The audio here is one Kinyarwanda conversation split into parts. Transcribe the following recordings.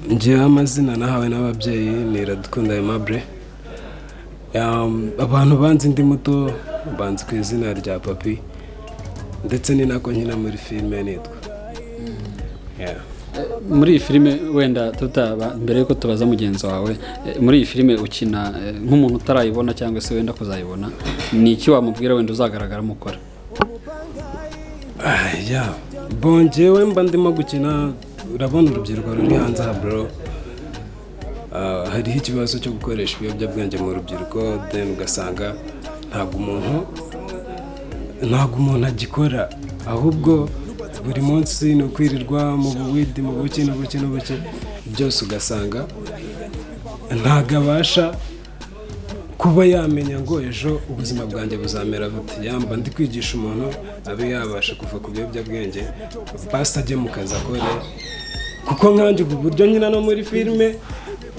Njyewe amazina nahawe n'ababyeyi ni Iradukunda Aimable. Abantu banzi ndi muto banzi ku izina rya Papi, ndetse ni nako nkina muri filime nitwa. Muri iyi filime wenda mbere yuko tubaza mugenzi wawe, muri iyi filime ukina nk'umuntu utarayibona cyangwa se wenda kuzayibona, ni iki wamubwira wenda uzagaragaramo ukora? Bongewe mba ndimo gukina, urabona urubyiruko ruri hanze aha bro, hariho ikibazo cyo gukoresha ibiyobyabwenge mu rubyiruko, then ugasanga ntabwo umuntu agikora, ahubwo buri munsi ni ukwirirwa mu buwidi, mu buki byose, ugasanga ntabwo abasha kuba yamenya ngo ejo ubuzima bwanjye buzamera buti. Yamba ndi kwigisha umuntu abe yabasha kuva ku biyobyabwenge, basi ajye mu kazi akore, kuko nkanjye ubu buryo nyina no muri filime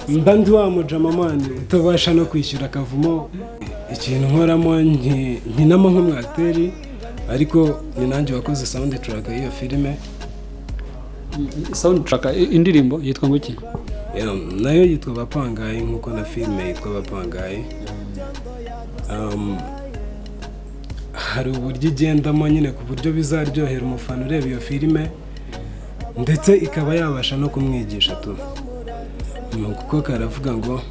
mba ndi wa mujamamani utabasha no kwishyura akavumo. Ikintu nkoramo nkinamo nk'umwateri, ariko ni nanjye wakoze soundtrack y'iyo filime. Soundtrack indirimbo yitwa ngo iki? Nayo yitwa Bapangayi, nkuko na filime yitwa Bapangayi. Hari uburyo igendamo nyine ku buryo bizaryohera umufana ureba iyo filime, ndetse ikaba yabasha no kumwigisha tu, kuko karavuga ngo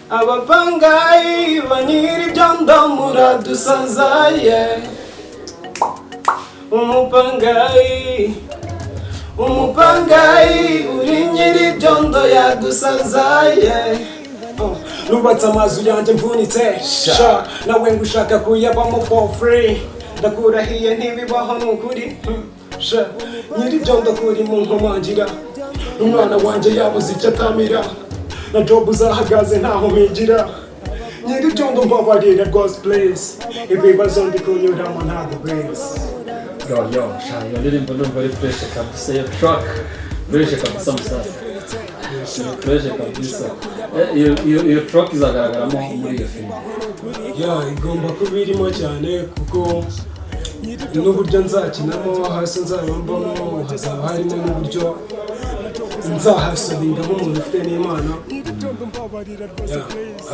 abapangayi banyiri ibyondo muradusazaye, umupangayi uri nyiri ibyondo yadusazaye. Nubatse amazu yanjye mvunitse sha, nawe ngo ushaka kuyabamo for free, ndakurahiye ntibibaho nukuri sha. Nyiri ibyondo kuri mu nkomangira, umwana wanjye yabuze icyo atamira, na job uzahagaze ntaho mpigira. Nyiri ibyondo mbabarira rwose please, ibibazo ndi kunyuramo ntabwo beza. Yo, iyo ndirimbo ndumva ari fresh kabisa, iyo track fresh kabisa musasa. Fresh kabisa. Iyo track izagaragaramo muri iyo filime. Igomba kuba irimo cyane, kuko n'uburyo nzakinamo, hasi nzabambamo, hazaba harimo n'uburyo nzahasoringa nk'umuntu ufite n'Imana.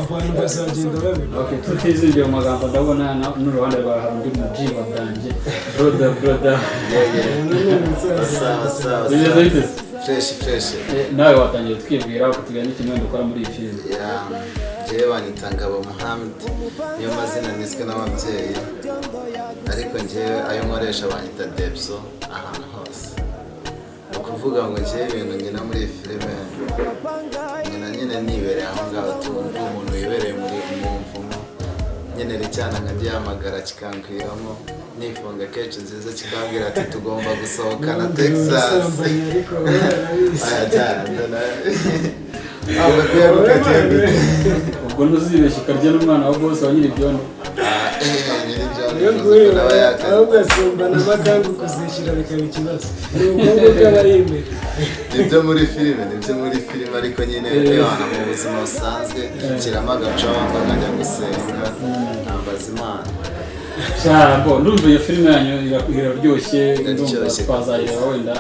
Abantu bazagenda babibona. Okay, tutizingiye mu magambo, ndabona n'uruhande rwa undi mubyiba bwanjye brother. Fresh. Nawe watangiye twibwira kutugana ikintu dukora muri iyi filime. Jewe banyita Ngabo Muhammad, niyo mazina niswe n'ababyeyi, ariko njyewe ayo nkoresha banyita Debso ahantu hose. Ukuvuga ngo njyewe ibintu nkina muri iyi filime, nyine nibereye aho ngaho, tumva umuntu wibereye muri mvumo, nyine ricyana nkagihamagara kikankwiramo, nifunga kenshi nziza kikambwira ati tugomba gusohokana Texas. Ubwo ntuzibeshye ukarya n'umwana wa boss wa nyiri ibyondo. ahubwo asumba n'amakangu kuzishyura bikaba ikibazo. Ni ubwonko bw'abari imbere. Nibyo muri filime, ariko nyine mu buzima busanzwe kiramo agacongo nkajya gusenga nkambaza Imana. Ndumva iyo filime yanyu iraryoshye, ndumva twazayireba wenda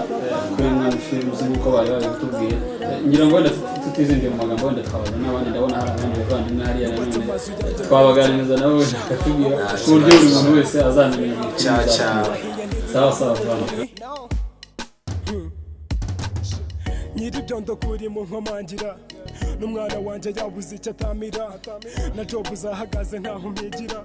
kuri mwana filime uzi nk'uko bari babitubwiye. Ngira ngo wenda tutizingiye mu magambo, wenda twabaza n'abandi, ndabona hari abandi bavandimwe hariya nanone twabaganiriza nabo bakatubwira ku buryo buri muntu wese azamenya sawa Nyiri ibyondo kuri mu nkomangira, n'umwana wanjye yabuze icyo atamira, na job uzahagaze ntaho mpigira.